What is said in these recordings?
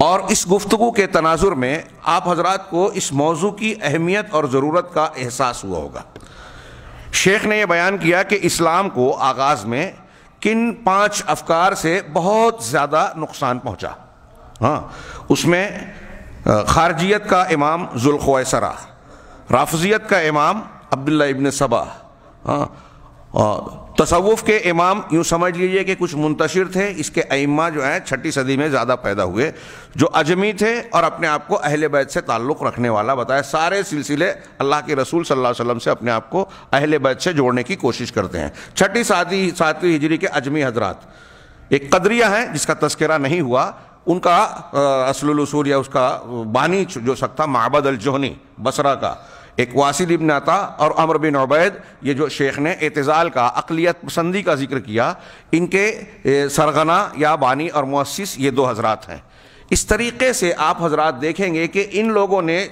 اور اس گفتگو کے تناظر میں آپ حضرات کو اس موضوع کی اہمیت اور ضرورت کا احساس ہوا ہوگا۔ شیخ نے یہ بیان کیا کہ اسلام کو آغاز میں کن 5 افکار سے بہت زیادہ نقصان پہنچا۔ اس میں خارجیت کا امام ذوالخویسرہ، رافضیت کا امام عبداللہ ابن سبا، تصوف کے امام یوں سمجھ لیجئے کہ کچھ منتشر تھے، اس کے ائمہ جو ہیں 6 صدی میں زیادہ پیدا ہوئے، جو اجمی تھے اور اپنے آپ کو اہل بیت سے تعلق رکھنے والا بتایا۔ سارے سلسلے اللہ کے رسول صلی اللہ علیہ وسلم سے اپنے آپ کو اہل بیت سے جوڑنے کی کوشش کرتے ہیں۔ 6 7ویں ہجری کے اجمی حضرات، ایک قدریہ ہیں جس کا تذکرہ نہیں ہوا، ان کا اصل الاصول یا اس کا بانی جو تھا معبد الجہنی بصرہ کا، ایک واصل ابن عطا اور عمر بن عبید، یہ جو شیخ نے اعتزال کا اقلیت پسندی کا ذکر کیا، ان کے سرغنہ یا بانی اور مؤسس یہ 2 حضرات ہیں۔ اس طریقے سے آپ حضرات دیکھیں گے کہ ان لوگوں نے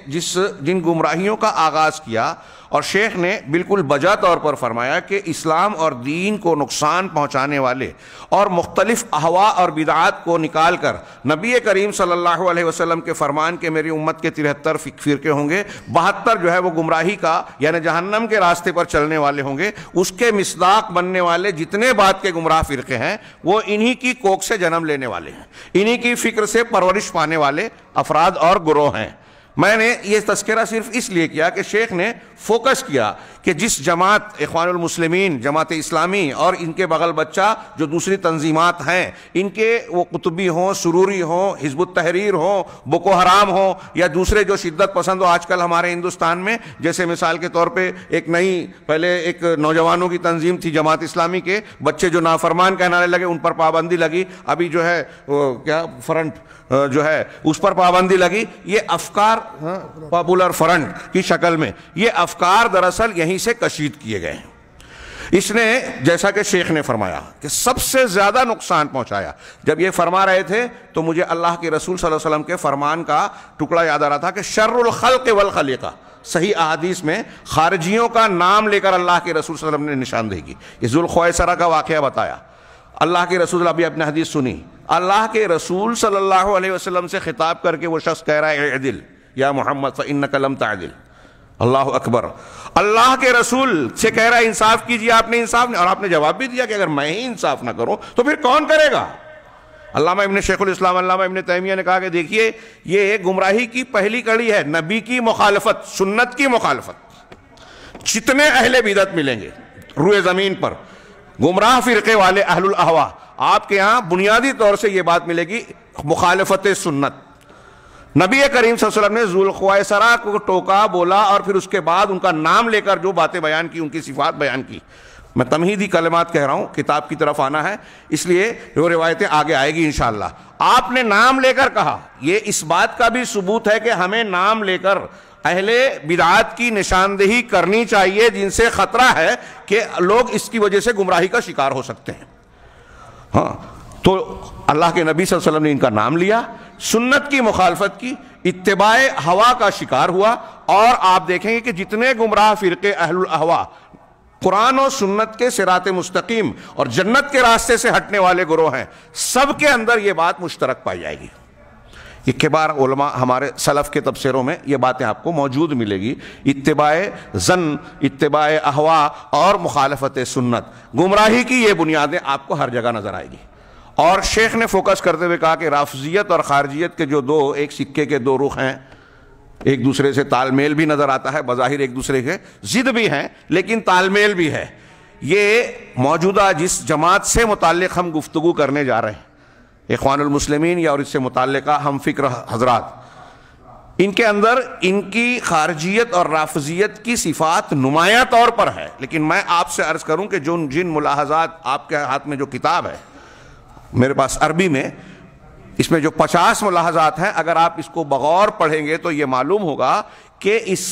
جن گمراہیوں کا آغاز کیا، اور شیخ نے بالکل بجا طور پر فرمایا کہ اسلام اور دین کو نقصان پہنچانے والے اور مختلف اہوا اور بدعات کو نکال کر نبی کریم صلی اللہ علیہ وسلم کے فرمان کے میری امت کے 73 فرقے ہوں گے، 72 جو ہے وہ گمراہی کا یعنی جہنم کے راستے پر چلنے والے ہوں گے، اس کے مصداق بننے والے جتنے بعد کے گمراہ فرقے ہیں وہ انہی کی کوکھ سے جنم لینے والے ہیں، انہی کی فکر سے پرورش پانے والے افراد اور گروہ ہیں۔ میں نے یہ تذکرہ صرف اس لیے کیا کہ شیخ نے فوکس کیا کہ جس جماعت اخوان المسلمین، جماعت اسلامی اور ان کے بغل بچہ جو دوسری تنظیمات ہیں، ان کے وہ قطبی ہوں، سروری ہوں، حزب التحریر ہوں، بوکو حرام ہوں، یا دوسرے جو شدت پسند ہو آج کل ہمارے ہندوستان میں، جیسے مثال کے طور پہ ایک نئی پہلے ایک نوجوانوں کی تنظیم تھی جماعت اسلامی کے بچے جو نافرمان کہلانے لگے، ان پر پابندی لگی، ابھی جو ہے کیا فرنٹ جو ہے اس پر پابندی لگی۔ یہ افکار پاپولر فرنٹ کی شکل میں یہ افکار دراصل یہیں سے کشید کیے گئے ہیں۔ اس نے جیسا کہ شیخ نے فرمایا کہ سب سے زیادہ نقصان پہنچایا۔ جب یہ فرما رہے تھے تو مجھے اللہ کے رسول صلی اللہ علیہ وسلم کے فرمان کا ٹکڑا یاد آ رہا تھا کہ شر الخلق والخلیقہ، صحیح احادیث میں خارجیوں کا نام لے کر اللہ کے رسول صلی اللہ علیہ وسلم نے نشاندہی کی۔ یہ ذوالخویسرہ کا واقعہ بتایا، اللہ کے رسول، ابھی اپنے حدیث سنی، اللہ کے رسول صلی اللہ علیہ وسلم سے خطاب کر کے وہ شخص کہہ رہا ہے اعدل یا محمد فإنک لم تعدل، اللہ اکبر، اللہ کے رسول سے کہہ رہا ہے انصاف کیجئے، آپ نے انصاف نہیں، اور آپ نے جواب بھی دیا کہ اگر میں ہی انصاف نہ کروں تو پھر کون کرے گا؟ علامہ ابن شیخ الاسلام علامہ ابن تیمیہ نے کہا کہ دیکھیے یہ گمراہی کی پہلی کڑی ہے، نبی کی مخالفت، سنت کی مخالفت۔ جتنے اہل بدعت ملیں گے روئے زمین پر، گمراہ فرقے والے اہل الاہوا، آپ کے یہاں بنیادی طور سے یہ بات ملے گی مخالفت سنت۔ نبی کریم صلی اللہ علیہ وسلم نے ذوالخویسرہ کو ٹوکا، بولا، اور پھر اس کے بعد ان کا نام لے کر جو باتیں بیان کی، ان کی صفات بیان کی۔ میں تمہیدی کلمات کہہ رہا ہوں، کتاب کی طرف آنا ہے، اس لیے وہ روایتیں آگے آئے گی انشاءاللہ۔ آپ نے نام لے کر کہا، یہ اس بات کا بھی ثبوت ہے کہ ہمیں نام لے کر اہل بدعات کی نشاندہی کرنی چاہیے جن سے خطرہ ہے کہ لوگ اس کی وجہ سے گمراہی کا شکار ہو سکتے ہیں۔ ہاں، تو اللہ کے نبی صلی اللہ علیہ وسلم نے ان کا نام لیا، سنت کی مخالفت کی، اتباع ہوا کا شکار ہوا، اور آپ دیکھیں گے کہ جتنے گمراہ فرقے اہل الاہوا قرآن و سنت کے صراط مستقیم اور جنت کے راستے سے ہٹنے والے گروہ ہیں، سب کے اندر یہ بات مشترک پائی جائے گی۔ یہ کبار علماء ہمارے سلف کے تبصروں میں یہ باتیں آپ کو موجود ملے گی، اتباع ظن، اتباع اہوا اور مخالفت سنت، گمراہی کی یہ بنیادیں آپ کو ہر جگہ نظر آئے گی۔ اور شیخ نے فوکس کرتے ہوئے کہا کہ رافضیت اور خارجیت کے جو ایک سکے کے 2 رخ ہیں، ایک دوسرے سے تال میل بھی نظر آتا ہے، بظاہر ایک دوسرے کے ضد بھی ہیں لیکن تال میل بھی ہے۔ یہ موجودہ جس جماعت سے متعلق ہم گفتگو کرنے جا رہے ہیں، اخوان المسلمین یا اور اس سے متعلقہ ہم فکر حضرات، ان کے اندر ان کی خارجیت اور رافضیت کی صفات نمایاں طور پر ہے، لیکن میں آپ سے عرض کروں کہ جن ملاحظات آپ کے ہاتھ میں جو کتاب ہے میرے پاس عربی میں، اس میں جو 50 ملاحظات ہیں، اگر آپ اس کو بغور پڑھیں گے تو یہ معلوم ہوگا کہ اس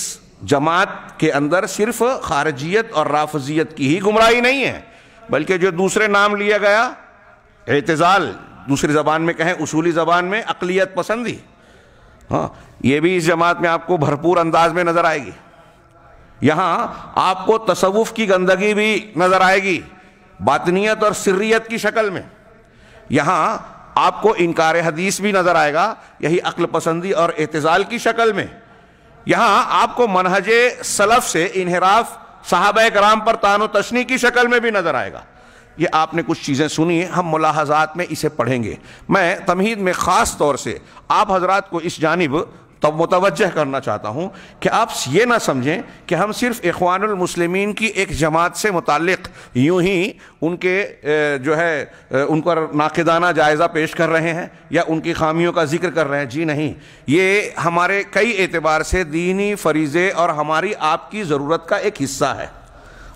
جماعت کے اندر صرف خارجیت اور رافضیت کی ہی گمراہی نہیں ہے، بلکہ جو دوسرے نام لیا گیا، اعتزال، دوسری زبان میں کہیں اصولی زبان میں اقلیت پسندی، ہاں، یہ بھی اس جماعت میں آپ کو بھرپور انداز میں نظر آئے گی۔ یہاں آپ کو تصوف کی گندگی بھی نظر آئے گی باطنیت اور سریت کی شکل میں۔ یہاں آپ کو انکار حدیث بھی نظر آئے گا، یہی عقل پسندی اور اعتزال کی شکل میں۔ یہاں آپ کو منہج سلف سے انحراف صحابہ کرام پر طعن و تشنیع کی شکل میں بھی نظر آئے گا۔ یہ آپ نے کچھ چیزیں سنی ہیں، ہم ملاحظات میں اسے پڑھیں گے۔ میں تمہید میں خاص طور سے آپ حضرات کو اس جانب متوجہ کرنا چاہتا ہوں کہ آپ یہ نہ سمجھیں کہ ہم صرف اخوان المسلمین کی ایک جماعت سے متعلق یوں ہی ان کے جو ہے ان پر ناقدانہ جائزہ پیش کر رہے ہیں یا ان کی خامیوں کا ذکر کر رہے ہیں۔ جی نہیں، یہ ہمارے کئی اعتبار سے دینی فریضے اور ہماری آپ کی ضرورت کا ایک حصہ ہے۔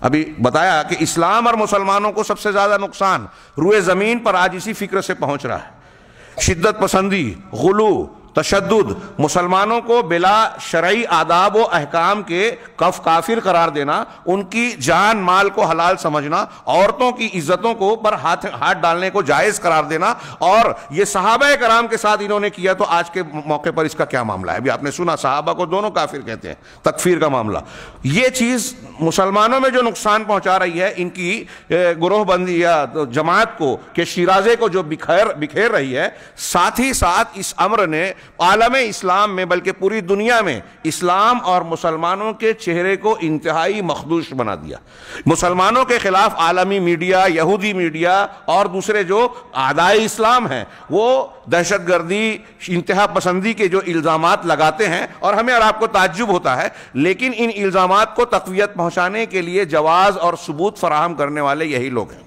ابھی بتایا کہ اسلام اور مسلمانوں کو سب سے زیادہ نقصان روئے زمین پر آج اسی فکر سے پہنچ رہا ہے۔ شدت پسندی، غلو، تشدد، مسلمانوں کو بلا شرعی آداب و احکام کے کافر قرار دینا، ان کی جان مال کو حلال سمجھنا، عورتوں کی عزتوں کو پر ہاتھ ڈالنے کو جائز قرار دینا، اور یہ صحابہ کرام کے ساتھ انہوں نے کیا تو آج کے موقع پر اس کا کیا معاملہ ہے؟ ابھی آپ نے سنا صحابہ کو دونوں کافر کہتے ہیں، تکفیر کا معاملہ۔ یہ چیز مسلمانوں میں جو نقصان پہنچا رہی ہے، ان کی گروہ بندی یا جماعت کو کہ شیرازے کو جو بکھیر رہی ہے، ساتھ ہی ساتھ اس امر نے عالم اسلام میں بلکہ پوری دنیا میں اسلام اور مسلمانوں کے چہرے کو انتہائی مخدوش بنا دیا۔ مسلمانوں کے خلاف عالمی میڈیا، یہودی میڈیا اور دوسرے جو اعدائے اسلام ہیں وہ دہشت گردی، انتہا پسندی کے جو الزامات لگاتے ہیں، اور ہمیں اور آپ کو تعجب ہوتا ہے، لیکن ان الزامات کو تقویت پہنچانے کے لیے جواز اور ثبوت فراہم کرنے والے یہی لوگ ہیں۔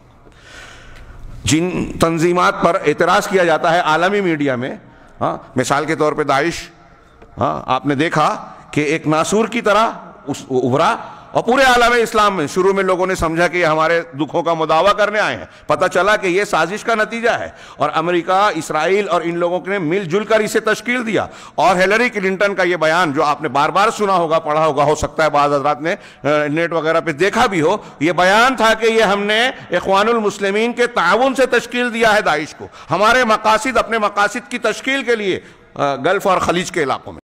جن تنظیمات پر اعتراض کیا جاتا ہے عالمی میڈیا میں، مثال کے طور پہ داعش، آپ نے دیکھا کہ ایک ناسور کی طرح ابھرا، اور پورے عالم اسلام میں شروع میں لوگوں نے سمجھا کہ یہ ہمارے دکھوں کا مداوع کرنے آئے ہیں، پتہ چلا کہ یہ سازش کا نتیجہ ہے، اور امریکہ، اسرائیل اور ان لوگوں نے مل جل کر اسے تشکیل دیا۔ اور ہیلری کلنٹن کا یہ بیان جو آپ نے بار بار سنا ہوگا، پڑھا ہوگا، ہو سکتا ہے بعض حضرات نے نیٹ وغیرہ پہ دیکھا بھی ہو، یہ بیان تھا کہ یہ ہم نے اخوان المسلمین کے تعاون سے تشکیل دیا ہے داعش کو، ہمارے مقاصد، اپنے مقاصد کی تشکیل کے لیے گلف اور خلیج کے علاقوں میں۔